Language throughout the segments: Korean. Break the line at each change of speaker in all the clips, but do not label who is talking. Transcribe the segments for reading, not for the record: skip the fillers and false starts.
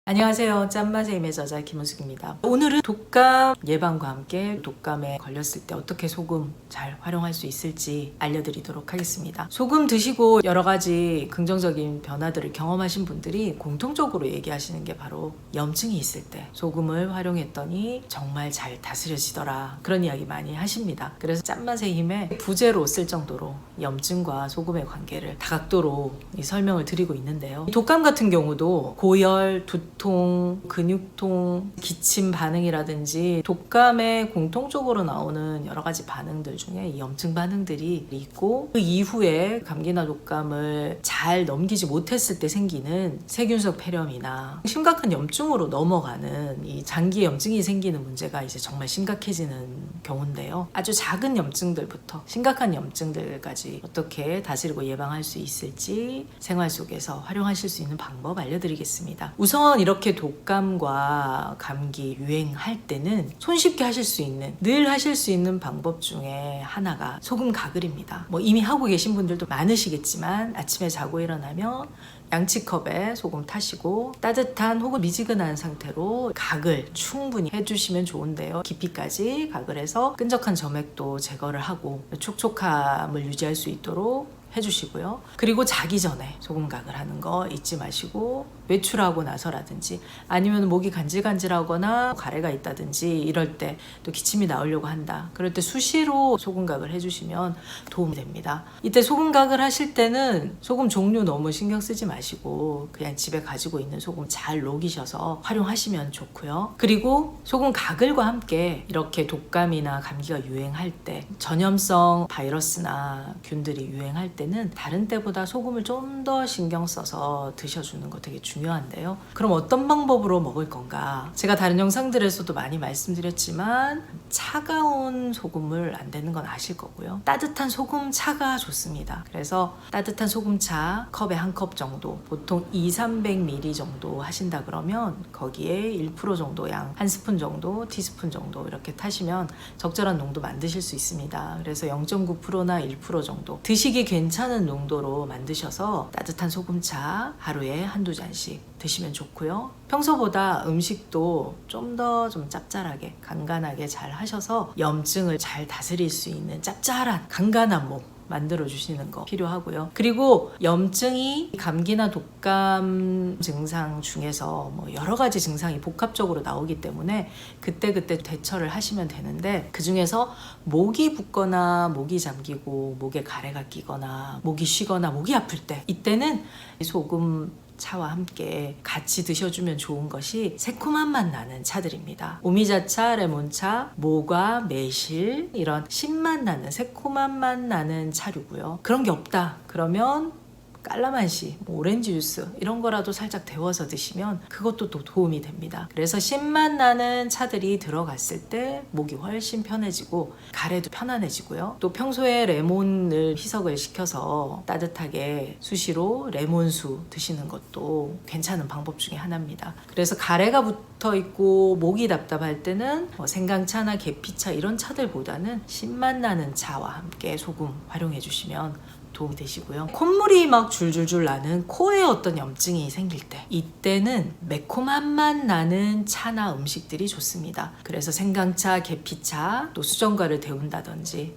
안녕하세요. 짠맛의 힘의 저자 김은숙입니다. 오늘은 독감 예방과 함께 독감에 걸렸을 때 어떻게 소금 잘 활용할 수 있을지 알려드리도록 하겠습니다. 소금 드시고 여러 가지 긍정적인 변화들을 경험하신 분들이 공통적으로 얘기하시는 게 바로 염증이 있을 때 소금을 활용했더니 정말 잘 다스려지더라, 그런 이야기 많이 하십니다. 그래서 짠맛의 힘에 부제로 쓸 정도로 염증과 소금의 관계를 다각도로 설명을 드리고 있는데요. 독감 같은 경우도 고열, 두통, 근육통, 기침 반응이라든지 독감에 공통적으로 나오는 여러 가지 반응들 중에 이 염증 반응들이 있고, 그 이후에 감기나 독감을 잘 넘기지 못했을 때 생기는 세균성 폐렴이나 심각한 염증으로 넘어가는 이 장기 염증이 생기는 문제가 이제 정말 심각해지는 경우인데요. 아주 작은 염증들부터 심각한 염증들까지 어떻게 다스리고 예방할 수 있을지 생활 속에서 활용하실 수 있는 방법 알려드리겠습니다. 우선 이렇게 독감과 감기 유행할 때는 손쉽게 하실 수 있는, 늘 하실 수 있는 방법 중에 하나가 소금 가글입니다. 이미 하고 계신 분들도 많으시겠지만 아침에 자고 일어나면 양치컵에 소금 타시고 따뜻한 혹은 미지근한 상태로 가글 충분히 해주시면 좋은데요. 깊이까지 가글해서 끈적한 점액도 제거를 하고 촉촉함을 유지할 수 있도록 해주시고요. 그리고 자기 전에 소금 가글하는 거 잊지 마시고, 외출하고 나서라든지 아니면 목이 간질간질하거나 가래가 있다든지 이럴 때 또 기침이 나오려고 한다, 그럴 때 수시로 소금 가글 해주시면 도움이 됩니다. 이때 소금 가글 하실 때는 소금 종류 너무 신경 쓰지 마시고 그냥 집에 가지고 있는 소금 잘 녹이셔서 활용하시면 좋고요. 그리고 소금 가글과 함께 이렇게 독감이나 감기가 유행할 때, 전염성 바이러스나 균들이 유행할 때는 다른 때보다 소금을 좀 더 신경 써서 드셔주는 거 되게 중요한데요. 그럼 어떤 방법으로 먹을 건가? 제가 다른 영상들에서도 많이 말씀드렸지만 차가운 소금을 안 되는 건 아실 거고요. 따뜻한 소금차가 좋습니다. 그래서 따뜻한 소금차 컵에 한 컵 정도, 보통 200-300ml 정도 하신다 그러면 거기에 1% 정도 양, 한 스푼 정도, 티스푼 정도 이렇게 타시면 적절한 농도 만드실 수 있습니다. 그래서 0.9%나 1% 정도 드시기 괜찮은 농도로 만드셔서 따뜻한 소금차 하루에 한두 잔씩 드시면 좋고요. 평소보다 음식도 좀 더 짭짤하게 간간하게 잘 하셔서 염증을 잘 다스릴 수 있는 짭짤한 간간한 목 만들어 주시는 거 필요하고요. 그리고 염증이 감기나 독감 증상 중에서 여러 가지 증상이 복합적으로 나오기 때문에 그때그때 대처를 하시면 되는데, 그 중에서 목이 붓거나 목이 잠기고 목에 가래가 끼거나 목이 쉬거나 목이 아플 때, 이때는 소금 차와 함께 같이 드셔주면 좋은 것이 새콤한 맛 나는 차들입니다. 오미자차, 레몬차, 모과, 매실, 이런 신맛 나는 새콤한 맛 나는 차류고요. 그런 게 없다 그러면 깔라만시, 오렌지 주스 이런 거라도 살짝 데워서 드시면 그것도 또 도움이 됩니다. 그래서 신맛 나는 차들이 들어갔을 때 목이 훨씬 편해지고 가래도 편안해지고요. 또 평소에 레몬을 희석을 시켜서 따뜻하게 수시로 레몬수 드시는 것도 괜찮은 방법 중에 하나입니다. 그래서 가래가 붙어 있고 목이 답답할 때는 생강차나 계피차 이런 차들보다는 신맛 나는 차와 함께 소금 활용해 주시면 도움이 되시고요. 콧물이 막 줄줄줄 나는 코에 어떤 염증이 생길 때, 이때는 매콤한 맛 나는 차나 음식들이 좋습니다. 그래서 생강차, 계피차, 또 수정과를 데운다든지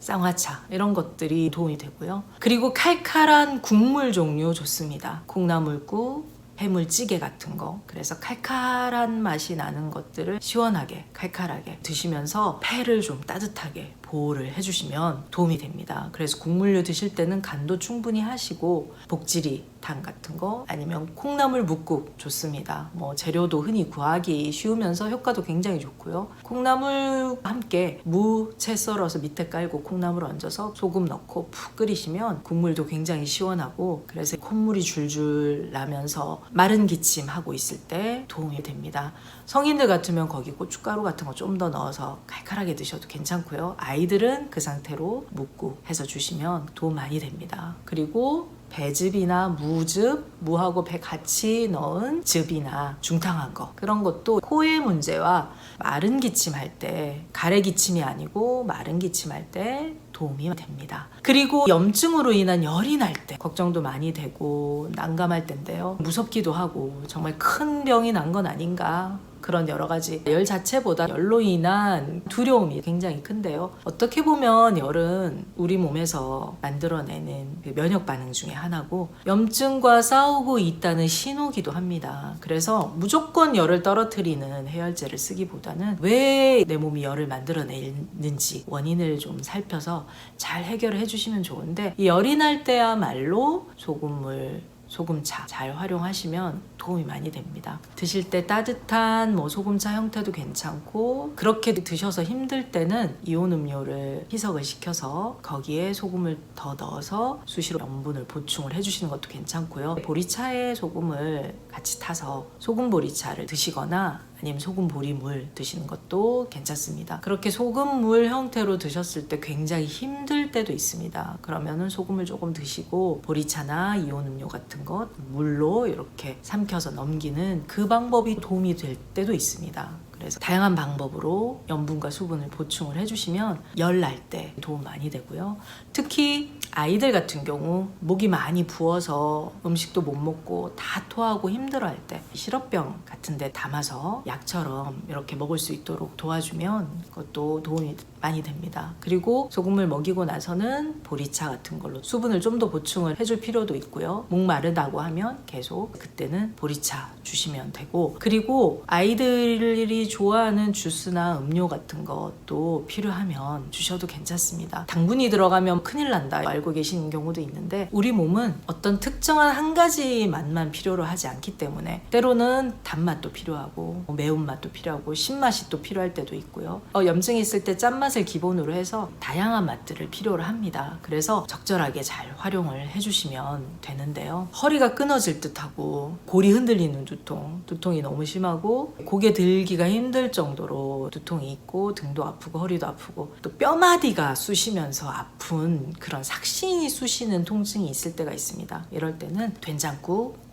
쌍화차 이런 것들이 도움이 되고요. 그리고 칼칼한 국물 종류 좋습니다. 콩나물국, 해물찌개 같은 거. 그래서 칼칼한 맛이 나는 것들을 시원하게 칼칼하게 드시면서 폐를 좀 따뜻하게 보호를 해주시면 도움이 됩니다. 그래서 국물류 드실 때는 간도 충분히 하시고 복지리탕 같은 거 아니면 콩나물 묵국 좋습니다. 재료도 흔히 구하기 쉬우면서 효과도 굉장히 좋고요. 콩나물 함께 무 채 썰어서 밑에 깔고 콩나물 얹어서 소금 넣고 푹 끓이시면 국물도 굉장히 시원하고, 그래서 콧물이 줄줄 나면서 마른 기침하고 있을 때 도움이 됩니다. 성인들 같으면 거기 고춧가루 같은 거 좀 더 넣어서 칼칼하게 드셔도 괜찮고요. 아이들은 그 상태로 묵고 해서 주시면 도움 많이 됩니다. 그리고 배즙이나 무즙, 무하고 배 같이 넣은 즙이나 중탕한 거, 그런 것도 코의 문제와 마른 기침할 때, 가래 기침이 아니고 마른 기침할 때 도움이 됩니다. 그리고 염증으로 인한 열이 날 때 걱정도 많이 되고 난감할 때인데요. 무섭기도 하고 정말 큰 병이 난 건 아닌가, 그런 여러 가지 열 자체보다 열로 인한 두려움이 굉장히 큰데요. 어떻게 보면 열은 우리 몸에서 만들어내는 그 면역 반응 중에 하나고 염증과 싸우고 있다는 신호기도 합니다. 그래서 무조건 열을 떨어뜨리는 해열제를 쓰기보다는 왜 내 몸이 열을 만들어내는지 원인을 좀 살펴서 잘 해결을 해주시면 좋은데, 이 열이 날 때야말로 소금물, 소금차 잘 활용하시면 도움이 많이 됩니다. 드실 때 따뜻한 소금차 형태도 괜찮고, 그렇게 드셔서 힘들 때는 이온 음료를 희석을 시켜서 거기에 소금을 더 넣어서 수시로 염분을 보충을 해주시는 것도 괜찮고요. 보리차에 소금을 같이 타서 소금 보리차를 드시거나 아니면 소금 보리물 드시는 것도 괜찮습니다. 그렇게 소금물 형태로 드셨을 때 굉장히 힘들 때도 있습니다. 그러면은 소금을 조금 드시고 보리차나 이온 음료 같은 것 물로 이렇게 삼켜서 넘기는 그 방법이 도움이 될 때도 있습니다. 그래서 다양한 방법으로 염분과 수분을 보충을 해주시면 열 날 때 도움 많이 되고요. 특히 아이들 같은 경우 목이 많이 부어서 음식도 못 먹고 다 토하고 힘들어할 때 시럽병 같은 데 담아서 약처럼 이렇게 먹을 수 있도록 도와주면 그것도 도움이 많이 됩니다. 그리고 소금을 먹이고 나서는 보리차 같은 걸로 수분을 좀 더 보충을 해줄 필요도 있고요. 목 마르다고 하면 계속 그때는 보리차 주시면 되고, 그리고 아이들이 좋아하는 주스나 음료 같은 것도 필요하면 주셔도 괜찮습니다. 당분이 들어가면 큰일 난다 알고 계시는 경우도 있는데, 우리 몸은 어떤 특정한 한 가지 맛만 필요로 하지 않기 때문에 때로는 단맛도 필요하고 매운맛도 필요하고 신맛이 또 필요할 때도 있고요. 염증이 있을 때 짠맛을 기본으로 해서 다양한 맛들을 필요로 합니다. 그래서 적절하게 잘 활용을 해주시면 되는데요. 허리가 끊어질 듯하고 골이 흔들리는 두통이 너무 심하고 고개 들기가 힘들 정도로 두통이 있고 등도 아프고 허리도 아프고 또 뼈마디가 쑤시면서 아픈 그런 삭신이 쑤시는 통증이 있을 때가 있습니다. 이럴 때는 된장국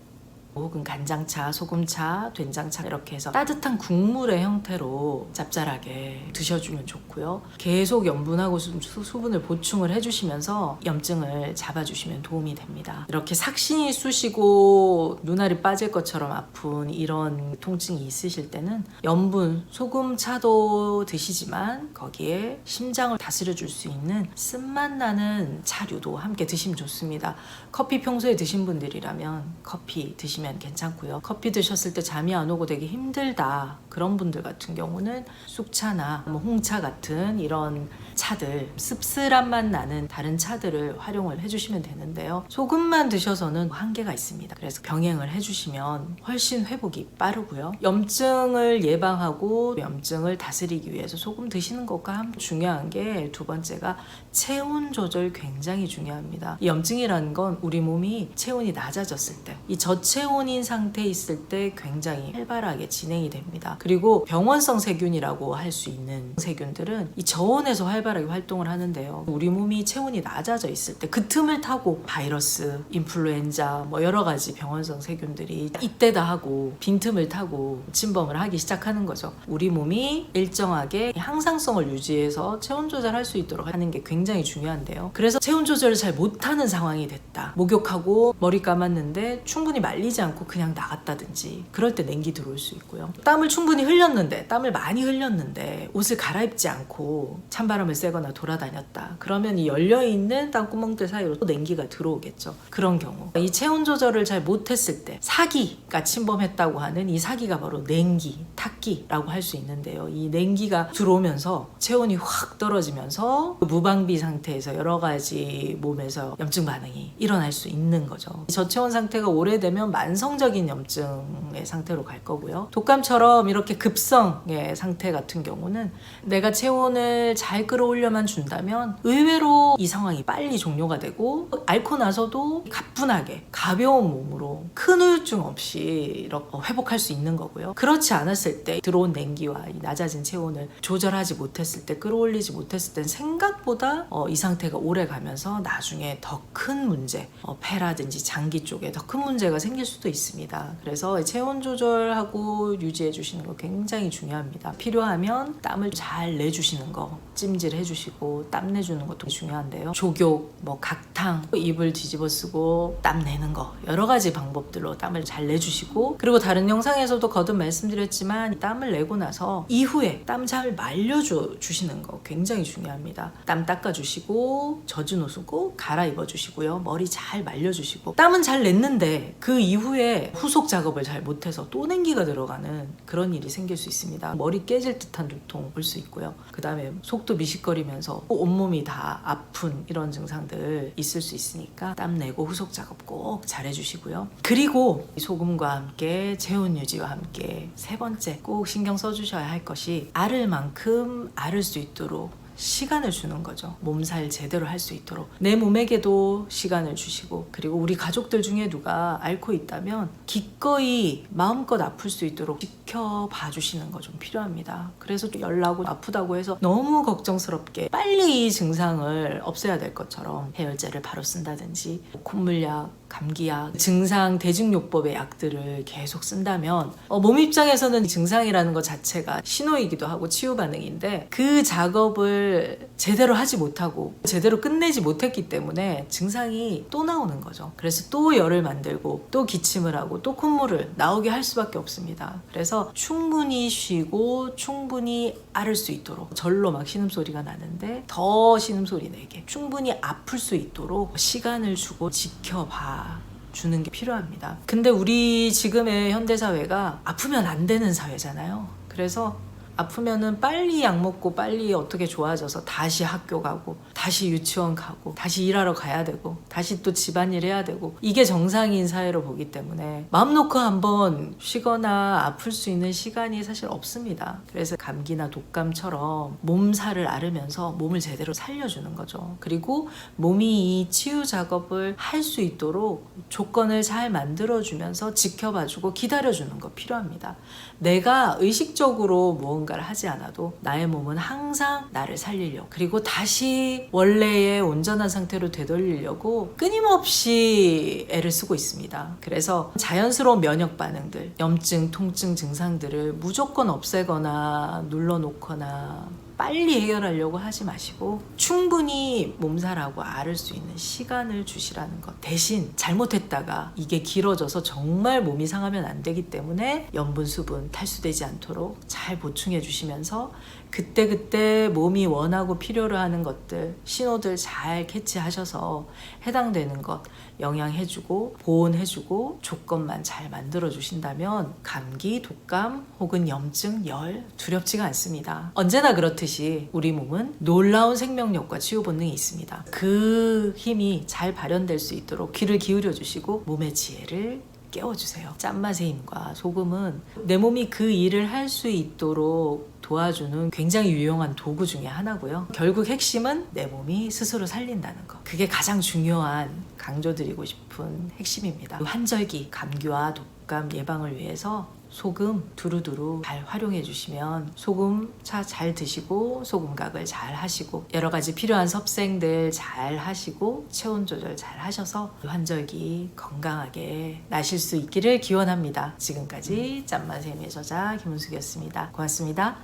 혹은 간장차, 소금차, 된장차 이렇게 해서 따뜻한 국물의 형태로 짭짤하게 드셔주면 좋고요. 계속 염분하고 수분을 보충을 해주시면서 염증을 잡아주시면 도움이 됩니다. 이렇게 삭신이 쑤시고 눈알이 빠질 것처럼 아픈 이런 통증이 있으실 때는 염분, 소금차도 드시지만 거기에 심장을 다스려줄 수 있는 쓴맛 나는 차류도 함께 드시면 좋습니다. 커피 평소에 드신 분들이라면 커피 드시면 괜찮고요. 커피 드셨을 때 잠이 안 오고 되게 힘들다 그런 분들 같은 경우는 쑥차나 홍차 같은 이런 차들, 씁쓸한 맛 나는 다른 차들을 활용을 해주시면 되는데요. 소금만 드셔서는 한계가 있습니다. 그래서 병행을 해주시면 훨씬 회복이 빠르고요. 염증을 예방하고 염증을 다스리기 위해서 소금 드시는 것과 중요한 게 두 번째가 체온 조절 굉장히 중요합니다. 이 염증이라는 건 우리 몸이 체온이 낮아졌을 때, 이 저체온인 상태에 있을 때 굉장히 활발하게 진행이 됩니다. 그리고 병원성 세균이라고 할 수 있는 세균들은 이 저온에서 활발하게 활동을 하는데요. 우리 몸이 체온이 낮아져 있을 때 그 틈을 타고 바이러스, 인플루엔자 여러 가지 병원성 세균들이 이때다 하고 빈틈을 타고 침범을 하기 시작하는 거죠. 우리 몸이 일정하게 항상성을 유지해서 체온 조절할 수 있도록 하는 게 굉장히 중요한데요. 그래서 체온 조절을 잘 못하는 상황이 됐다. 목욕하고 머리 감았는데 충분히 말리지 않고 그냥 나갔다든지 그럴 때 냉기 들어올 수 있고요. 땀을 충분히 흘렸는데, 땀을 많이 흘렸는데 옷을 갈아입지 않고 찬바람을 쐬거나 돌아다녔다. 그러면 이 열려있는 땀구멍들 사이로 또 냉기가 들어오겠죠. 그런 경우 이 체온 조절을 잘 못했을 때 사기가 침범했다고 하는 이 사기가 바로 냉기, 탁기라고 할 수 있는데요. 이 냉기가 들어오면서 체온이 확 떨어지면서 무방비 상태에서 여러 가지 몸에서 염증 반응이 일어날 수 있는 거죠. 저체온 상태가 오래되면 만성적인 염증의 상태로 갈 거고요. 독감처럼 이렇게 급성의 상태 같은 경우는 내가 체온을 잘 끌어올려만 준다면 의외로 이 상황이 빨리 종료가 되고 앓고 나서도 가뿐하게 가벼운 몸으로 큰 후유증 없이 이렇게 회복할 수 있는 거고요. 그렇지 않았을 때 들어온 냉기와 이 낮아진 체온을 조절하지 못했을 때, 끌어올리지 못했을 땐 생각보다 이 상태가 오래 가면서 나중에 더 큰 문제, 폐라든지 장기 쪽에 더 큰 문제가 생길 수도 수도 있습니다. 그래서 체온 조절하고 유지해 주시는 거 굉장히 중요합니다. 필요하면 땀을 잘 내주시는 거, 찜질 해주시고 땀 내주는 것도 중요한데요. 족욕, 각탕, 이불 뒤집어 쓰고 땀 내는 거, 여러 가지 방법들로 땀을 잘 내주시고, 그리고 다른 영상에서도 거듭 말씀드렸지만 땀을 내고 나서 이후에 땀 잘 말려주시는 거 굉장히 중요합니다. 땀 닦아주시고 젖은 옷은 꼭 갈아입어 주시고요. 머리 잘 말려주시고. 땀은 잘 냈는데 그 이후에 후속 작업을 잘 못해서 또 냉기가 들어가는 그런 일이 생길 수 있습니다. 머리 깨질 듯한 두통 올 수 있고요. 그 다음에 속도 미식거리면서 온몸이 다 아픈 이런 증상들 있을 수 있으니까 땀 내고 후속 작업 꼭 잘 해주시고요. 그리고 소금과 함께 체온 유지와 함께 세 번째 꼭 신경 써주셔야 할 것이 앓을 만큼 앓을 수 있도록 시간을 주는 거죠. 몸살 제대로 할 수 있도록 내 몸에게도 시간을 주시고, 그리고 우리 가족들 중에 누가 앓고 있다면 기꺼이 마음껏 아플 수 있도록 지켜봐 주시는 거 좀 필요합니다. 그래서 또 열나고 아프다고 해서 너무 걱정스럽게 빨리 이 증상을 없애야 될 것처럼 해열제를 바로 쓴다든지 콧물약, 감기약, 증상 대증요법의 약들을 계속 쓴다면 몸 입장에서는 증상이라는 것 자체가 신호이기도 하고 치유 반응인데, 그 작업을 제대로 하지 못하고 제대로 끝내지 못했기 때문에 증상이 또 나오는 거죠. 그래서 또 열을 만들고 또 기침을 하고 또 콧물을 나오게 할 수밖에 없습니다. 그래서 충분히 쉬고 충분히 앓을 수 있도록, 절로 막 신음소리가 나는데 더 신음소리 내게 충분히 아플 수 있도록 시간을 주고 지켜봐 주는 게 필요합니다. 근데 우리 지금의 현대사회가 아프면 안 되는 사회잖아요. 그래서 아프면은 빨리 약 먹고 빨리 어떻게 좋아져서 다시 학교 가고 다시 유치원 가고 다시 일하러 가야 되고 다시 또 집안일 해야 되고, 이게 정상인 사회로 보기 때문에 마음 놓고 한번 쉬거나 아플 수 있는 시간이 사실 없습니다. 그래서 감기나 독감처럼 몸살을 앓으면서 몸을 제대로 살려주는 거죠. 그리고 몸이 이 치유 작업을 할 수 있도록 조건을 잘 만들어주면서 지켜봐주고 기다려주는 거 필요합니다. 내가 의식적으로 무언가를 하지 않아도 나의 몸은 항상 나를 살리려고, 그리고 다시 원래의 온전한 상태로 되돌리려고 끊임없이 애를 쓰고 있습니다. 그래서 자연스러운 면역 반응들, 염증, 통증 증상들을 무조건 없애거나 눌러놓거나 빨리 해결하려고 하지 마시고 충분히 몸살하고 앓을 수 있는 시간을 주시라는 것. 대신 잘못했다가 이게 길어져서 정말 몸이 상하면 안 되기 때문에 염분, 수분 탈수되지 않도록 잘 보충해 주시면서 그때그때 몸이 원하고 필요로 하는 것들, 신호들 잘 캐치하셔서 해당되는 것 영양해주고 보온해주고 조건만 잘 만들어주신다면 감기, 독감 혹은 염증, 열 두렵지가 않습니다. 언제나 그렇듯이 우리 몸은 놀라운 생명력과 치유 본능이 있습니다. 그 힘이 잘 발현될 수 있도록 귀를 기울여 주시고 몸의 지혜를 깨워주세요. 짠맛의 힘과 소금은 내 몸이 그 일을 할 수 있도록 도와주는 굉장히 유용한 도구 중에 하나고요. 결국 핵심은 내 몸이 스스로 살린다는 거. 그게 가장 중요한, 강조드리고 싶은 핵심입니다. 환절기, 감기와 독감 예방을 위해서 소금 두루두루 잘 활용해 주시면 소금 차 잘 드시고 소금각을 잘 하시고 여러 가지 필요한 섭생들 잘 하시고 체온 조절 잘 하셔서 환절기 건강하게 나실 수 있기를 기원합니다. 지금까지 짠맛의 저자 김은숙이었습니다. 고맙습니다.